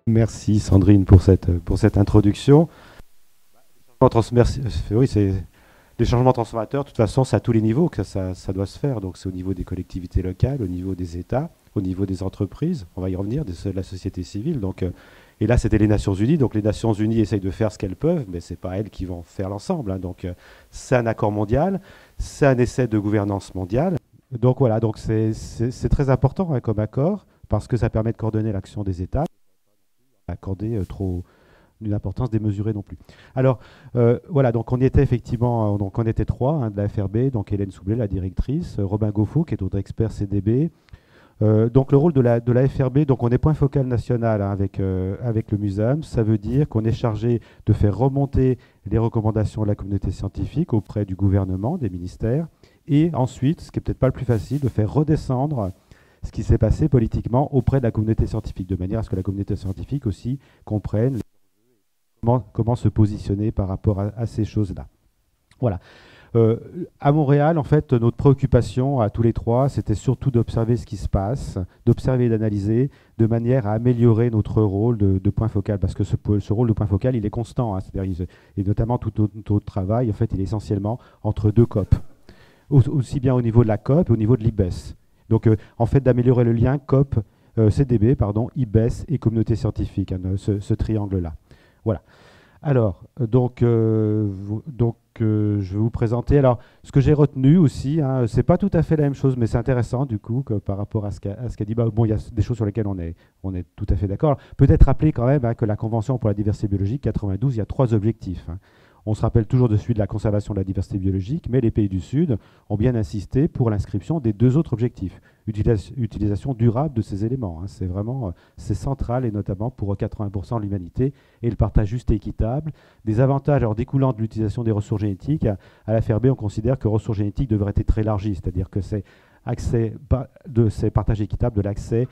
Merci Sandrine pour cette introduction. Oui, les changements transformateurs, de toute façon, c'est à tous les niveaux que ça doit se faire. Donc c'est au niveau des collectivités locales, au niveau des États, au niveau des entreprises, on va y revenir, de la société civile. Donc, et là, c'était les Nations Unies. Donc les Nations Unies essayent de faire ce qu'elles peuvent, mais ce n'est pas elles qui vont faire l'ensemble, hein. Donc c'est un accord mondial, c'est un essai de gouvernance mondiale. Donc voilà, donc c'est très important, hein, comme accord, parce que ça permet de coordonner l'action des États, accorder trop d'une importance démesurée non plus. Alors, voilà, donc on y était effectivement, donc on était trois, hein, de la FRB, donc Hélène Soublet, la directrice, Robin Goffaux, qui est autre expert CDB. Donc le rôle de la FRB, donc on est point focal national, hein, avec le MUSAM. Ça veut dire qu'on est chargé de faire remonter les recommandations de la communauté scientifique auprès du gouvernement, des ministères, et ensuite, ce qui n'est peut-être pas le plus facile, de faire redescendre ce qui s'est passé politiquement auprès de la communauté scientifique, de manière à ce que la communauté scientifique aussi comprenne comment se positionner par rapport à ces choses-là. Voilà. À Montréal, en fait, notre préoccupation à tous les trois, c'était surtout d'observer ce qui se passe, d'observer et d'analyser, de manière à améliorer notre rôle de point focal, parce que ce rôle de point focal, il est constant, hein, et notamment tout notre travail, en fait, il est essentiellement entre deux COP, aussi bien au niveau de la COP et au niveau de l'IBES. Donc, en fait, d'améliorer le lien COP, CDB, pardon, IBES et communauté scientifique, hein, ce triangle-là. Voilà. Alors, je vais vous présenter. Alors, ce que j'ai retenu aussi, hein, c'est pas tout à fait la même chose, mais c'est intéressant du coup par rapport à ce qu'a dit. Bon, il y a des choses sur lesquelles on est tout à fait d'accord. Peut-être rappeler quand même, hein, que la Convention pour la diversité biologique 92, il y a 3 objectifs, hein. On se rappelle toujours de celui de la conservation de la diversité biologique, mais les pays du Sud ont bien insisté pour l'inscription des 2 autres objectifs. Utilisation durable de ces éléments, hein. C'est vraiment c'est central, et notamment pour 80% de l'humanité, et le partage juste et équitable. Des avantages découlant de l'utilisation des ressources génétiques. À la FRB, on considère que ressources génétiques devraient être élargies, c'est-à-dire que c'est partage équitable de l'accès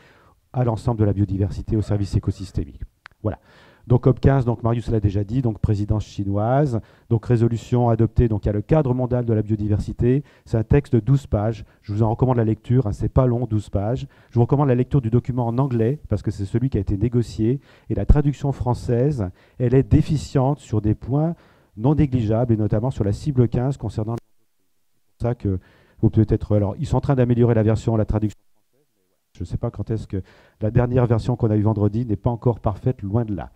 à l'ensemble de la biodiversité, aux services écosystémiques. Voilà. Donc COP15, donc Marius l'a déjà dit, donc présidence chinoise, donc résolution adoptée, donc il y a le cadre mondial de la biodiversité, c'est un texte de 12 pages, je vous en recommande la lecture, hein, c'est pas long, 12 pages, je vous recommande la lecture du document en anglais, parce que c'est celui qui a été négocié, et la traduction française, elle est déficiente sur des points non négligeables, et notamment sur la cible 15 concernant... C'est pour ça que vous peut-être... Alors, ils sont en train d'améliorer la traduction. Je ne sais pas quand est-ce que la dernière version qu'on a eue vendredi n'est pas encore parfaite, loin de là.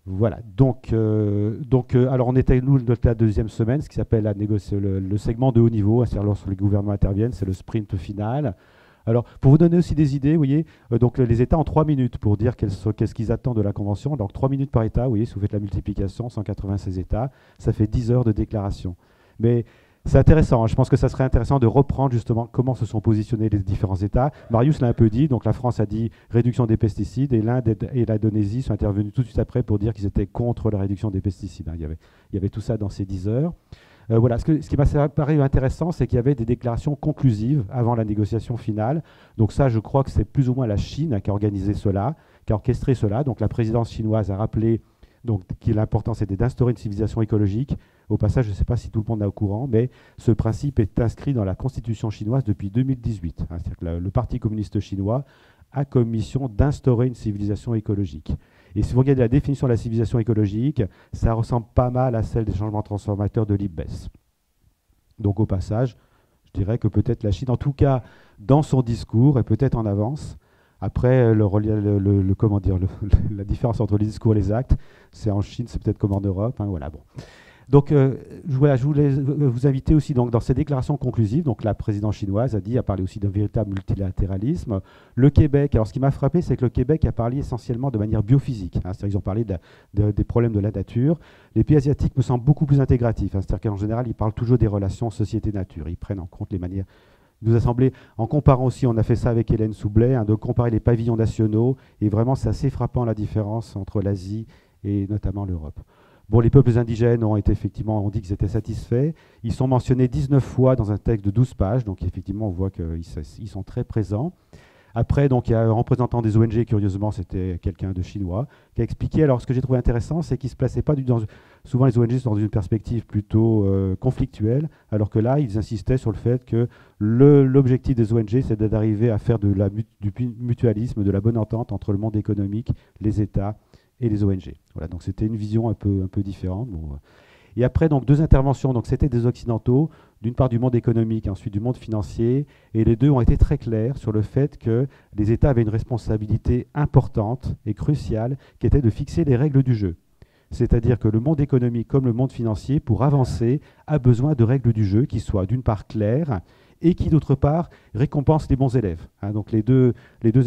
Voilà, donc alors on était, nous, dans la 2e semaine, ce qui s'appelle le segment de haut niveau, c'est-à-dire lorsque les gouvernements interviennent, c'est le sprint final. Alors, pour vous donner aussi des idées, vous voyez, donc les États ont 3 minutes pour dire qu'est-ce qu'ils attendent de la Convention. Donc 3 minutes par État, vous voyez, si vous faites la multiplication, 196 États, ça fait 10 heures de déclaration. Mais c'est intéressant, hein. Je pense que ça serait intéressant de reprendre justement comment se sont positionnés les différents États. Marius l'a un peu dit, donc la France a dit réduction des pesticides, et l'Inde et l'Indonésie sont intervenus tout de suite après pour dire qu'ils étaient contre la réduction des pesticides, hein. Il y avait tout ça dans ces 10 heures. Voilà, ce qui m'a paru intéressant, c'est qu'il y avait des déclarations conclusives avant la négociation finale. Donc ça, je crois que c'est plus ou moins la Chine, hein, qui a organisé cela, qui a orchestré cela. Donc la présidence chinoise a rappelé que l'important c'était d'instaurer une civilisation écologique. Au passage, je ne sais pas si tout le monde est au courant, mais ce principe est inscrit dans la constitution chinoise depuis 2018. Hein, c'est-à-dire que le Parti communiste chinois a comme mission d'instaurer une civilisation écologique. Et si vous regardez la définition de la civilisation écologique, ça ressemble pas mal à celle des changements transformateurs de l'IPBES. Donc au passage, je dirais que peut-être la Chine, en tout cas dans son discours, est peut-être en avance. Après, comment dire, la différence entre les discours et les actes, c'est en Chine, c'est peut-être comme en Europe, hein, voilà, bon. Donc, voilà, je voulais vous inviter aussi donc, dans ces déclarations conclusives. Donc, la présidence chinoise a parlé aussi d'un véritable multilatéralisme. Le Québec, alors ce qui m'a frappé, c'est que le Québec a parlé essentiellement de manière biophysique, hein, c'est-à-dire qu'ils ont parlé des problèmes de la nature. Les pays asiatiques me semblent beaucoup plus intégratifs, hein, c'est-à-dire qu'en général, ils parlent toujours des relations société-nature. Ils prennent en compte les manières. Il nous a semblé, en comparant aussi, on a fait ça avec Hélène Soublet, hein, de comparer les pavillons nationaux, et vraiment, c'est assez frappant la différence entre l'Asie et notamment l'Europe. Bon, les peuples indigènes ont dit qu'ils étaient satisfaits. Ils sont mentionnés 19 fois dans un texte de 12 pages, donc effectivement, on voit qu'ils sont très présents. Après, donc, il y a un représentant des ONG, curieusement, c'était quelqu'un de chinois, qui a expliqué. Alors, ce que j'ai trouvé intéressant, c'est qu'il ne se plaçait pas souvent, les ONG sont dans une perspective plutôt conflictuelle, alors que là, ils insistaient sur le fait que l'objectif des ONG, c'est d'arriver à faire du mutualisme, de la bonne entente entre le monde économique, les États et les ONG. Voilà, donc c'était une vision un peu différente. Bon. Et après, donc, deux interventions. Donc, c'était des Occidentaux, d'une part du monde économique, ensuite du monde financier. Et les deux ont été très clairs sur le fait que les États avaient une responsabilité importante et cruciale, qui était de fixer les règles du jeu. C'est-à-dire que le monde économique comme le monde financier, pour avancer, a besoin de règles du jeu qui soient d'une part claires et qui, d'autre part, récompensent les bons élèves. Hein, donc les deux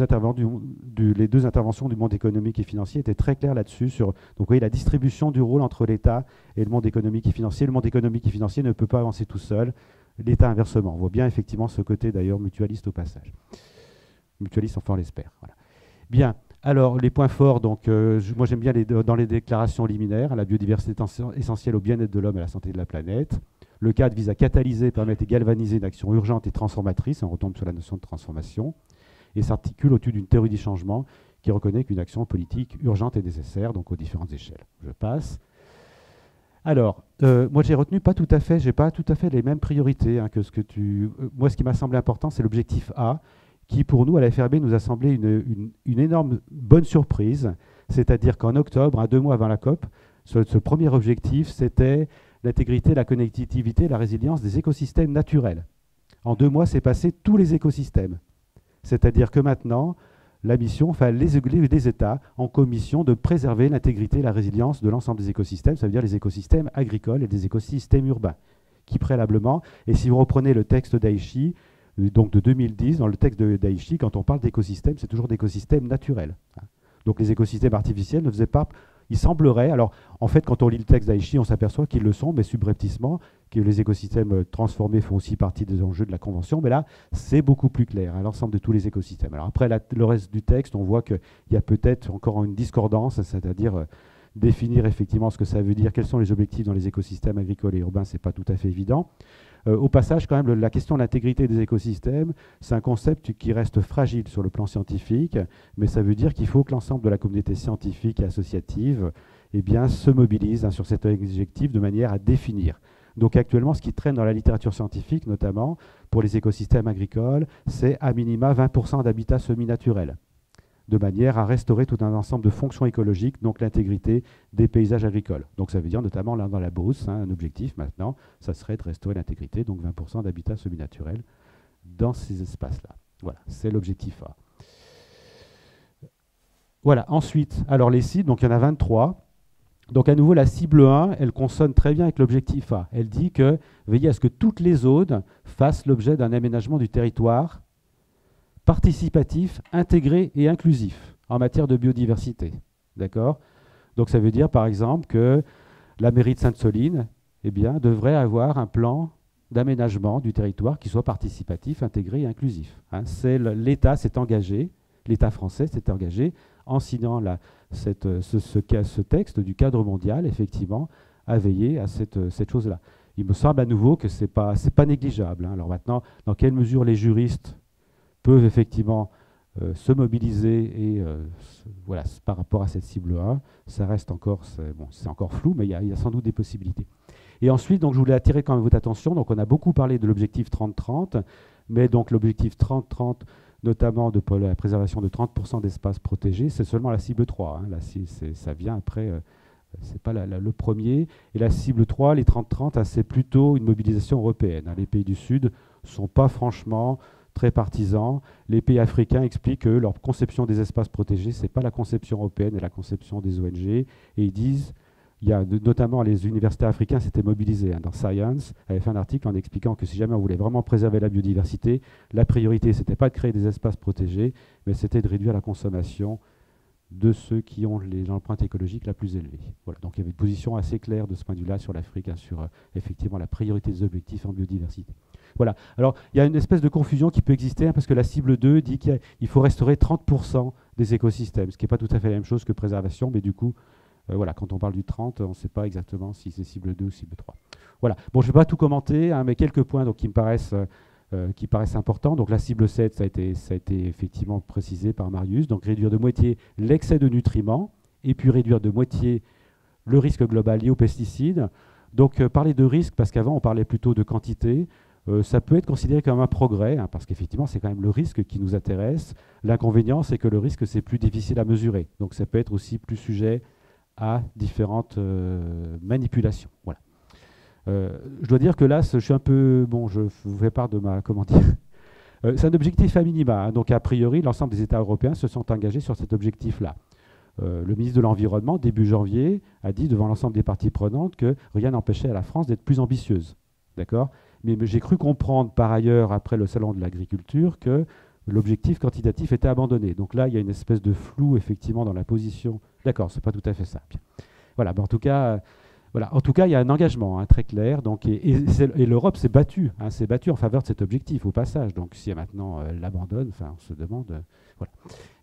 interventions du monde économique et financier étaient très claires là-dessus. Donc vous voyez la distribution du rôle entre l'État et le monde économique et financier. Le monde économique et financier ne peut pas avancer tout seul. L'État inversement. On voit bien effectivement ce côté d'ailleurs mutualiste au passage. Mutualiste, enfin on l'espère. Voilà. Bien. Alors, les points forts, donc, moi j'aime bien dans les déclarations liminaires, la biodiversité essentielle au bien-être de l'homme et à la santé de la planète. Le cadre vise à catalyser, permettre et galvaniser une action urgente et transformatrice, on retombe sur la notion de transformation, et s'articule au-dessus d'une théorie du changement qui reconnaît qu'une action politique urgente est nécessaire, donc aux différentes échelles. Je passe. Alors, moi j'ai retenu j'ai pas tout à fait les mêmes priorités hein, que ce que tu... moi ce qui m'a semblé important, c'est l'objectif A, qui pour nous, à la FRB, nous a semblé une énorme bonne surprise. C'est-à-dire qu'en octobre, 2 mois avant la COP, ce premier objectif, c'était l'intégrité, la connectivité, la résilience des écosystèmes naturels. En 2 mois, c'est passé tous les écosystèmes. C'est-à-dire que maintenant, la mission, enfin les États ont commission de préserver l'intégrité et la résilience de l'ensemble des écosystèmes, ça veut dire les écosystèmes agricoles et des écosystèmes urbains, qui préalablement, et si vous reprenez le texte d'Aichi, donc de 2010, dans le texte d'Aichi, quand on parle d'écosystèmes, c'est toujours d'écosystèmes naturels. Donc les écosystèmes artificiels ne faisaient pas... Il semblerait, alors en fait quand on lit le texte d'Aichi, on s'aperçoit qu'ils le sont, mais subrepticement, que les écosystèmes transformés font aussi partie des enjeux de la Convention, mais là c'est beaucoup plus clair, à l'ensemble de tous les écosystèmes. Alors après le reste du texte, on voit qu'il y a peut-être encore une discordance, c'est-à-dire définir effectivement ce que ça veut dire, quels sont les objectifs dans les écosystèmes agricoles et urbains, c'est pas tout à fait évident. Au passage, quand même, la question de l'intégrité des écosystèmes, c'est un concept qui reste fragile sur le plan scientifique, mais ça veut dire qu'il faut que l'ensemble de la communauté scientifique et associative se mobilise sur cet objectif de manière à définir. Donc actuellement, ce qui traîne dans la littérature scientifique, notamment pour les écosystèmes agricoles, c'est à minima 20% d'habitats semi-naturels, de manière à restaurer tout un ensemble de fonctions écologiques, donc l'intégrité des paysages agricoles. Donc ça veut dire notamment là dans la Beauce, un objectif maintenant, ça serait de restaurer l'intégrité, donc 20% d'habitats semi-naturels dans ces espaces-là. Voilà, c'est l'objectif A. Voilà, ensuite, alors les cibles, donc il y en a 23. Donc à nouveau, la cible 1, elle consonne très bien avec l'objectif A. Elle dit que veillez à ce que toutes les zones fassent l'objet d'un aménagement du territoire participatif, intégré et inclusif en matière de biodiversité. D'accord ? Donc ça veut dire par exemple que la mairie de Sainte-Soline devrait avoir un plan d'aménagement du territoire qui soit participatif, intégré et inclusif. Hein, l'État s'est engagé, l'État français s'est engagé en signant ce texte du cadre mondial, effectivement, à veiller à cette chose-là. Il me semble à nouveau que ce n'est pas négligeable. Hein. Alors maintenant, dans quelle mesure les juristes peuvent effectivement se mobiliser et voilà, par rapport à cette cible 1, ça reste encore, c'est encore flou, mais il y a sans doute des possibilités. Et ensuite, donc, je voulais attirer quand même votre attention, donc on a beaucoup parlé de l'objectif 30-30, mais donc l'objectif 30-30, notamment pour la préservation de 30% d'espaces protégés, c'est seulement la cible 3. Hein. Là, ça vient après, c'est pas le premier. Et la cible 3, les 30-30, hein, c'est plutôt une mobilisation européenne. Hein. Les pays du Sud ne sont pas franchement très partisans. Les pays africains expliquent que leur conception des espaces protégés, ce n'est pas la conception européenne et la conception des ONG. Et ils disent, notamment les universitaires africains s'étaient mobilisés. Hein, dans Science, avaient fait un article en expliquant que si jamais on voulait vraiment préserver la biodiversité, la priorité, ce n'était pas de créer des espaces protégés, mais c'était de réduire la consommation de ceux qui ont l'empreinte écologique la plus élevée. Voilà, donc il y avait une position assez claire de ce point de vue-là sur l'Afrique, hein, sur effectivement la priorité des objectifs en biodiversité. Voilà. Alors, il y a une espèce de confusion qui peut exister, hein, parce que la cible 2 dit qu'il faut restaurer 30% des écosystèmes, ce qui n'est pas tout à fait la même chose que préservation, mais du coup, voilà, quand on parle du 30, on ne sait pas exactement si c'est cible 2 ou cible 3. Voilà. Bon, je ne vais pas tout commenter, hein, mais quelques points donc, qui me paraissent qui paraissent importants. Donc la cible 7, ça a été effectivement précisé par Marius. Donc réduire de moitié l'excès de nutriments et puis réduire de moitié le risque global lié aux pesticides. Donc parler de risque, parce qu'avant on parlait plutôt de quantité, ça peut être considéré comme un progrès, hein, parce qu'effectivement c'est quand même le risque qui nous intéresse. L'inconvénient, c'est que le risque, c'est plus difficile à mesurer. Donc ça peut être aussi plus sujet à différentes manipulations. Voilà. Je dois dire que là, je suis un peu... Bon, je vous fais part de ma... Comment dire c'est un objectif à minima. Hein, donc, a priori, l'ensemble des États européens se sont engagés sur cet objectif-là. Le ministre de l'Environnement, début janvier, a dit devant l'ensemble des parties prenantes que rien n'empêchait à la France d'être plus ambitieuse. D'accord ? Mais j'ai cru comprendre, par ailleurs, après le Salon de l'agriculture, que l'objectif quantitatif était abandonné. Donc là, il y a une espèce de flou, effectivement, dans la position. D'accord, c'est pas tout à fait ça. Bien. Voilà, en tout cas... Voilà. En tout cas, il y a un engagement hein, très clair. Donc, et l'Europe s'est battue en faveur de cet objectif au passage. Donc, si maintenant elle l'abandonne, on se demande. Voilà.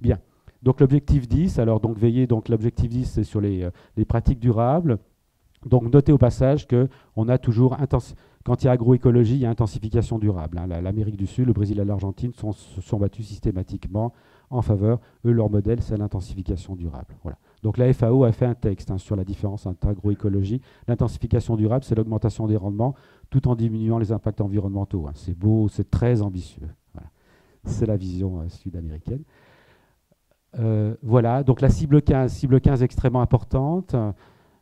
Bien. Donc, l'objectif 10. Alors, donc, veillez. Donc, l'objectif 10, c'est sur les pratiques durables. Donc, notez au passage que on a toujours quand il y a agroécologie, il y a intensification durable. Hein. L'Amérique du Sud, le Brésil et l'Argentine se sont battus systématiquement en faveur. Eux, leur modèle, c'est l'intensification durable. Voilà. Donc la FAO a fait un texte hein, sur la différence entre agroécologie. L'intensification durable, c'est l'augmentation des rendements tout en diminuant les impacts environnementaux. Hein. C'est beau, c'est très ambitieux. Voilà. C'est la vision sud-américaine. Voilà, donc la cible 15 extrêmement importante.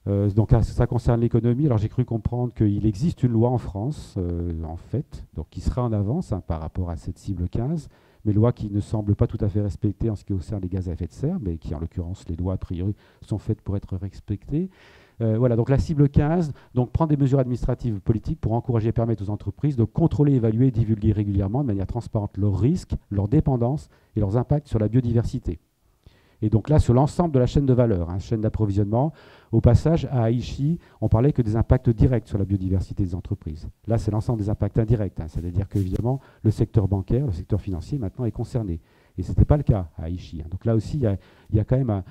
Donc ça concerne l'économie. Alors j'ai cru comprendre qu'il existe une loi en France, en fait, donc qui sera en avance hein, par rapport à cette cible 15. Mais loi qui ne semble pas tout à fait respectée en ce qui concerne les gaz à effet de serre, mais qui, en l'occurrence, les lois, a priori, sont faites pour être respectées. Voilà, donc la cible 15, donc prendre des mesures administratives politiques pour encourager et permettre aux entreprises de contrôler, évaluer et divulguer régulièrement, de manière transparente, leurs risques, leurs dépendances et leurs impacts sur la biodiversité. Et donc là, sur l'ensemble de la chaîne de valeur, hein, chaîne d'approvisionnement, au passage, à Aichi, on parlait que des impacts directs sur la biodiversité des entreprises. Là, c'est l'ensemble des impacts indirects, hein, c'est-à-dire qu'évidemment, le secteur bancaire, le secteur financier, maintenant, est concerné. Et ce n'était pas le cas à Aichi. Hein. Donc là aussi, il y a quand même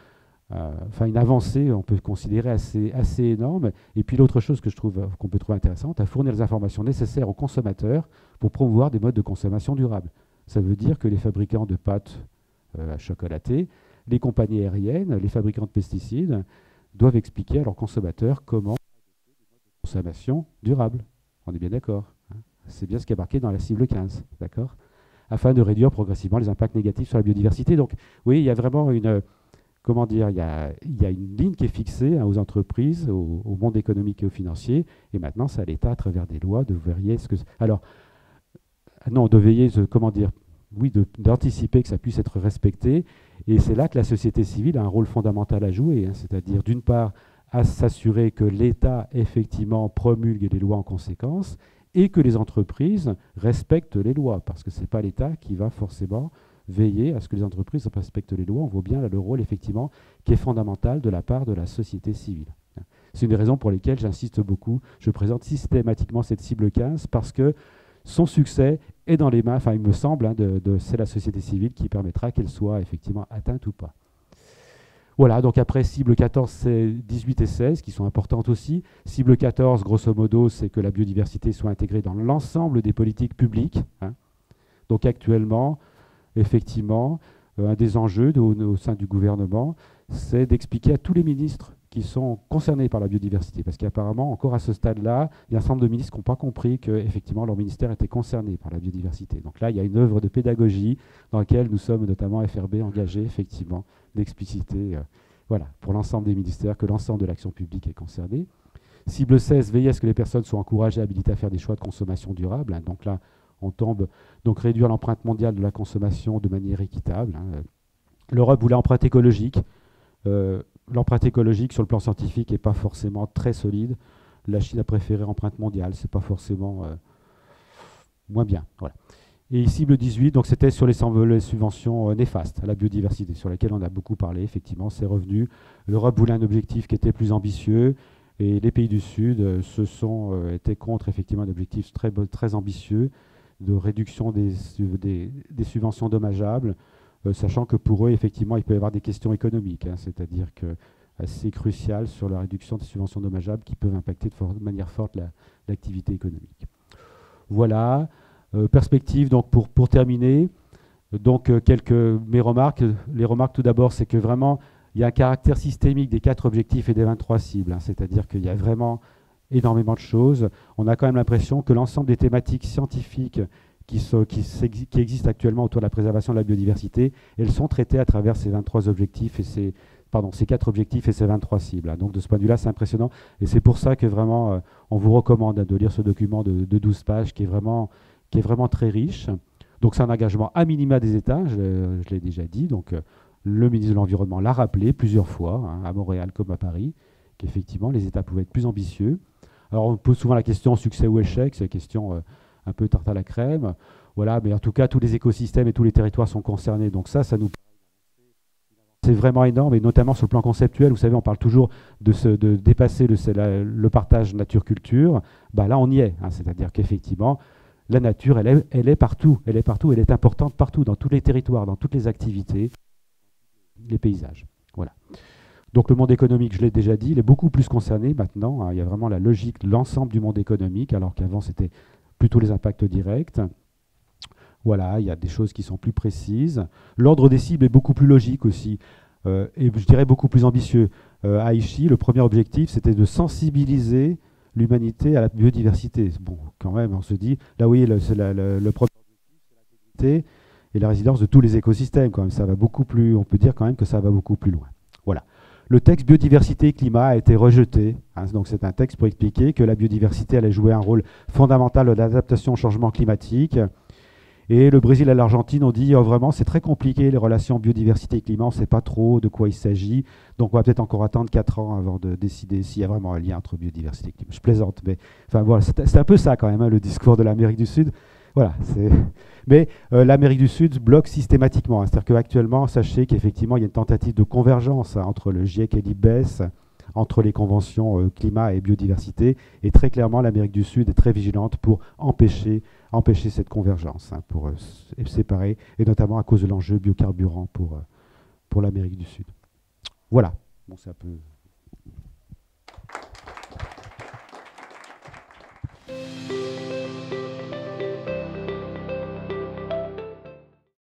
une avancée, on peut considérer assez énorme. Et puis l'autre chose que je trouve qu'on peut trouver intéressante, à fournir les informations nécessaires aux consommateurs pour promouvoir des modes de consommation durables. Ça veut dire que les fabricants de pâtes à chocolater, les compagnies aériennes, les fabricants de pesticides doivent expliquer à leurs consommateurs comment consommation durable. On est bien d'accord. Hein. C'est bien ce qui est marqué dans la cible 15, d'accord, afin de réduire progressivement les impacts négatifs sur la biodiversité. Donc, oui, il y a vraiment une, comment dire, il y a une ligne qui est fixée hein, aux entreprises, au monde économique et au financier, et maintenant, c'est à l'État, à travers des lois, de veiller ce que... Alors, non, de veiller, comment dire, oui, d'anticiper que ça puisse être respecté. Et c'est là que la société civile a un rôle fondamental à jouer, hein, c'est-à-dire d'une part à s'assurer que l'État effectivement promulgue les lois en conséquence et que les entreprises respectent les lois, parce que ce n'est pas l'État qui va forcément veiller à ce que les entreprises respectent les lois. On voit bien là, le rôle effectivement qui est fondamental de la part de la société civile. C'est une des raisons pour lesquelles j'insiste beaucoup. Je présente systématiquement cette cible 15 parce que son succès est dans les mains, enfin il me semble, hein, c'est la société civile qui permettra qu'elle soit effectivement atteinte ou pas. Voilà, donc après cible 14, c'est 18 et 16 qui sont importantes aussi. Cible 14, grosso modo, c'est que la biodiversité soit intégrée dans l'ensemble des politiques publiques. Hein. Donc actuellement, effectivement, un des enjeux au sein du gouvernement, c'est d'expliquer à tous les ministres qui sont concernés par la biodiversité, parce qu'apparemment, encore à ce stade-là, il y a un certain nombre de ministres qui n'ont pas compris qu'effectivement leur ministère était concerné par la biodiversité. Donc là, il y a une œuvre de pédagogie dans laquelle nous sommes notamment FRB engagés, effectivement, d'expliciter, voilà, pour l'ensemble des ministères, que l'ensemble de l'action publique est concerné. Cible 16, veiller à ce que les personnes soient encouragées et habilitées à faire des choix de consommation durable. Hein. Donc là, on tombe, donc réduire l'empreinte mondiale de la consommation de manière équitable. Hein. L'Europe voulait empreinte écologique. L'empreinte écologique sur le plan scientifique n'est pas forcément très solide. La Chine a préféré empreinte mondiale, c'est pas forcément moins bien. Voilà. Et cible 18, donc c'était sur les subventions néfastes à la biodiversité, sur lesquelles on a beaucoup parlé, effectivement, c'est revenu. L'Europe voulait un objectif qui était plus ambitieux, et les pays du Sud étaient contre effectivement un objectif très, très ambitieux de réduction des subventions dommageables, sachant que pour eux, effectivement, il peut y avoir des questions économiques, hein, c'est-à-dire que assez cruciales sur la réduction des subventions dommageables qui peuvent impacter de manière forte l'activité économique. Voilà. Perspective, donc pour terminer, donc mes remarques. Les remarques tout d'abord, c'est que vraiment, il y a un caractère systémique des 4 objectifs et des 23 cibles, hein, c'est-à-dire qu'il y a vraiment énormément de choses. On a quand même l'impression que l'ensemble des thématiques scientifiques qui existent actuellement autour de la préservation de la biodiversité, elles sont traitées à travers ces 23 objectifs et ces 4 objectifs et ces 23 cibles. Donc de ce point de vue-là, c'est impressionnant. Et c'est pour ça que vraiment, on vous recommande de lire ce document de 12 pages qui est vraiment très riche. Donc c'est un engagement à minima des États, je l'ai déjà dit. Donc le ministre de l'Environnement l'a rappelé plusieurs fois, hein, à Montréal comme à Paris, qu'effectivement les États pouvaient être plus ambitieux. Alors on pose souvent la question succès ou échec, c'est la question un peu tarte à la crème. Voilà, mais en tout cas tous les écosystèmes et tous les territoires sont concernés. Donc ça nous c'est vraiment énorme, et notamment sur le plan conceptuel. Vous savez, on parle toujours de dépasser le partage nature-culture. Bah, là, on y est, hein, c'est-à-dire qu'effectivement, la nature, elle est partout, elle est importante partout, dans tous les territoires, dans toutes les activités, les paysages. Voilà. Donc le monde économique, je l'ai déjà dit, il est beaucoup plus concerné maintenant, hein. Il y a vraiment la logique, l'ensemble du monde économique, alors qu'avant, c'était plutôt les impacts directs. Voilà, il y a des choses qui sont plus précises. L'ordre des cibles est beaucoup plus logique aussi, et je dirais beaucoup plus ambitieux. À Aichi, le premier objectif, c'était de sensibiliser l'humanité à la biodiversité. Bon, quand même, on se dit, là oui, le premier objectif, c'est la biodiversité et la résilience de tous les écosystèmes. Quand même, ça va beaucoup plus, on peut dire quand même que ça va beaucoup plus loin. Voilà. Le texte biodiversité et climat a été rejeté. Hein, donc c'est un texte pour expliquer que la biodiversité allait jouer un rôle fondamental dans l'adaptation au changement climatique. Et le Brésil et l'Argentine ont dit vraiment c'est très compliqué les relations biodiversité et climat, on ne sait pas trop de quoi il s'agit. Donc on va peut-être encore attendre 4 ans avant de décider s'il y a vraiment un lien entre biodiversité et climat. Je plaisante, mais enfin, voilà, c'est un peu ça quand même, hein, le discours de l'Amérique du Sud. Voilà, mais l'Amérique du Sud bloque systématiquement. Hein, c'est-à-dire qu'actuellement, sachez qu'effectivement, il y a une tentative de convergence, hein, entre le GIEC et l'IPBES, entre les conventions climat et biodiversité. Et très clairement, l'Amérique du Sud est très vigilante pour empêcher cette convergence, hein, pour séparer, et notamment à cause de l'enjeu biocarburant pour l'Amérique du Sud. Voilà. Bon, c'est un peu...